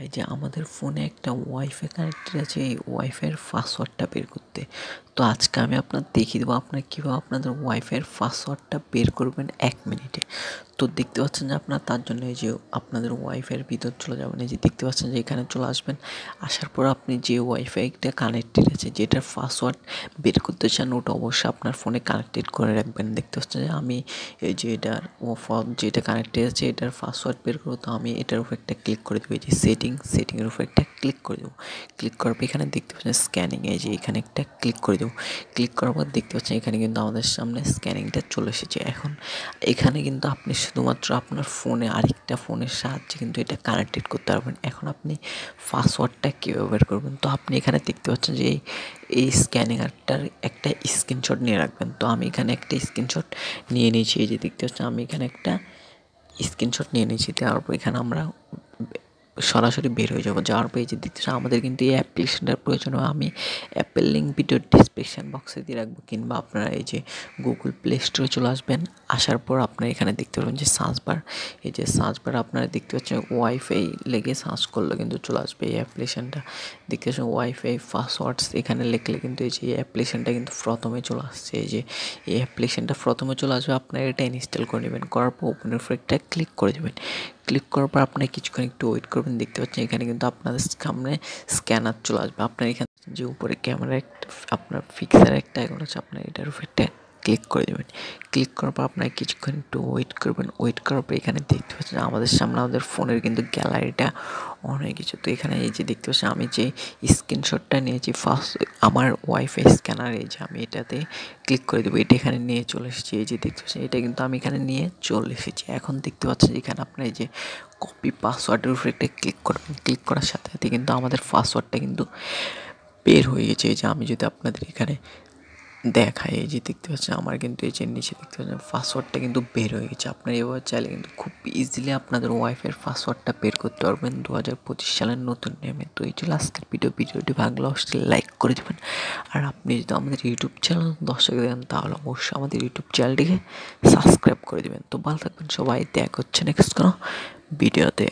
এই যে আমাদের ফোনে একটা ওয়াইফাই কানেক্টেড আছে, এই ওয়াইফাইয়ের পাসওয়ার্ডটা বের করতে। তো আজকে আমি আপনার দেখিয়ে দেবো আপনার কীভাবে আপনাদের ওয়াইফাইয়ের পাসওয়ার্ডটা বের করবেন 1 মিনিটে। তো দেখতে পাচ্ছেন যে আপনার তার জন্য এই যে আপনাদের ওয়াইফাইয়ের ভিতর চলে যাবেন, এই যে দেখতে পাচ্ছেন যে এখানে চলে আসবেন। আসার পর আপনি যে ওয়াইফাইটা কানেক্টেড আছে, যেটার পাসওয়ার্ড বের করতে চান, ওটা অবশ্যই আপনার ফোনে কানেক্টেড করে রাখবেন। দেখতে পাচ্ছেন যে আমি এই যে এটার যেটা কানেক্টেড আছে এটার পাসওয়ার্ড বের করবো, তো আমি এটার উপর একটা ক্লিক করে দেবো। এই যে সেটিংয়ের উপর একটা ক্লিক করে দেবো। ক্লিক করার পর এখানে দেখতে পাচ্ছেন স্ক্যানিং, এই যে এখানে একটা ক্লিক করে দেবো। ক্লিক করার পর দেখতে পাচ্ছেন এখানে কিন্তু আমাদের সামনে স্ক্যানিংটা চলে এসেছে। এখন এখানে কিন্তু আপনি শুধুমাত্র আপনার ফোনে আরেকটা ফোনের সাহায্যে কিন্তু এটা কানেক্টেড করতে পারবেন। এখন আপনি পাসওয়ার্ডটা কীভাবে বের করবেন, তো আপনি এখানে দেখতে পাচ্ছেন যে এই স্ক্যানিংটার একটা স্ক্রিনশট নিয়ে রাখবেন। তো আমি এখানে একটা স্ক্রিনশট নিয়ে নিয়েছি, এই যে দেখতে পাচ্ছেন আমি এখানে একটা স্ক্রিনশট নিয়ে নিয়েছি। তারপর এখানে আমরা সরাসরি বের হয়ে যাবো। যাওয়ার পর এই যে দেখতে আমাদের কিন্তু এই অ্যাপ্লিকেশনটার প্রয়োজন হয়। আমি অ্যাপের লিঙ্ক ভিডিওর ডিসক্রিপশন বক্সে দিয়ে রাখবো, কিংবা আপনারা এই যে গুগল প্লে স্টোরে চলে আসবেন। আসার পর আপনারা এখানে দেখতে পাবেন যে সার্চ বার, এই যে সার্চ বার আপনারা দেখতে পাচ্ছেন ওয়াইফাই লেগে সার্চ করলে কিন্তু চলে আসবে এই অ্যাপ্লিকেশনটা। দেখতে পাচ্ছেন ওয়াইফাই পাসওয়ার্ডস এখানে লিখলে কিন্তু এই যে এই অ্যাপ্লিকেশনটা কিন্তু প্রথমে চলে আসছে। এই যে এই অ্যাপ্লিকেশনটা প্রথমে চলে আসবে, আপনারা এটা ইনস্টল করে নেবেন। করার পর ওপেনের উপর একটা ক্লিক করে দেবেন। ক্লিক করার পর আপনি কিছুক্ষণ একটু ওয়েট করবেন। দেখতে পাচ্ছেন এখানে কিন্তু আপনাদের সামনে স্ক্যানার চলে আসবে। আপনার এখানে যে উপরে ক্যামেরা একটা আপনার ফিক্সার একটা আইকন আছে, আপনার এটার উপর একটা ক্লিক করে দেবেন। ক্লিক করার পর আপনার কিছুক্ষণ একটু ওয়েট করবেন। ওয়েট করার পর এখানে দেখতে পাচ্ছেন আমাদের সামনে আমাদের ফোনের কিন্তু গ্যালারিটা অন হয়ে গেছে। তো এখানে এই যে দেখতে পাচ্ছেন আমি যে স্ক্রিনশটটা নিয়েছি ফার্স্ট আমার ওয়াইফাই স্ক্যানার, এই যে আমি এটাতে ক্লিক করে দেবো। এটা এখানে নিয়ে চলে এসেছি, এই যে দেখতে পাচ্ছেন এটা কিন্তু আমি এখানে নিয়ে চলে এসেছি। এখন দেখতে পাচ্ছেন এখানে আপনার এই যে কপি পাসওয়ার্ডের উপরে একটা ক্লিক করবেন। ক্লিক করার সাথে সাথে কিন্তু আমাদের পাসওয়ার্ডটা কিন্তু বের হয়ে গেছে। এই যে আমি যদি আপনাদের এখানে দেখাই, এই যে দেখতে পাচ্ছেন আমার কিন্তু এই যে নিচে দেখতে পাচ্ছেন পাসওয়ার্ডটা কিন্তু বের হয়ে গেছে। আপনারা এভাবে চাইলে কিন্তু খুব ইজিলি আপনাদের ওয়াইফাইয়ের পাসওয়ার্ডটা বের করতে পারবেন 2025 সালের নতুন নিয়মে। তো এই ছিল আজকের ভিডিওটি ভালো লাগলে লাইক করে দেবেন। আর আপনি যদি আমাদের ইউটিউব চ্যানেল দর্শক দেন, তাহলে অবশ্যই আমাদের ইউটিউব চ্যানেলটিকে সাবস্ক্রাইব করে দেবেন। তো ভালো থাকবেন সবাই, দেখা হচ্ছে নেক্সট কোনো ভিডিওতে।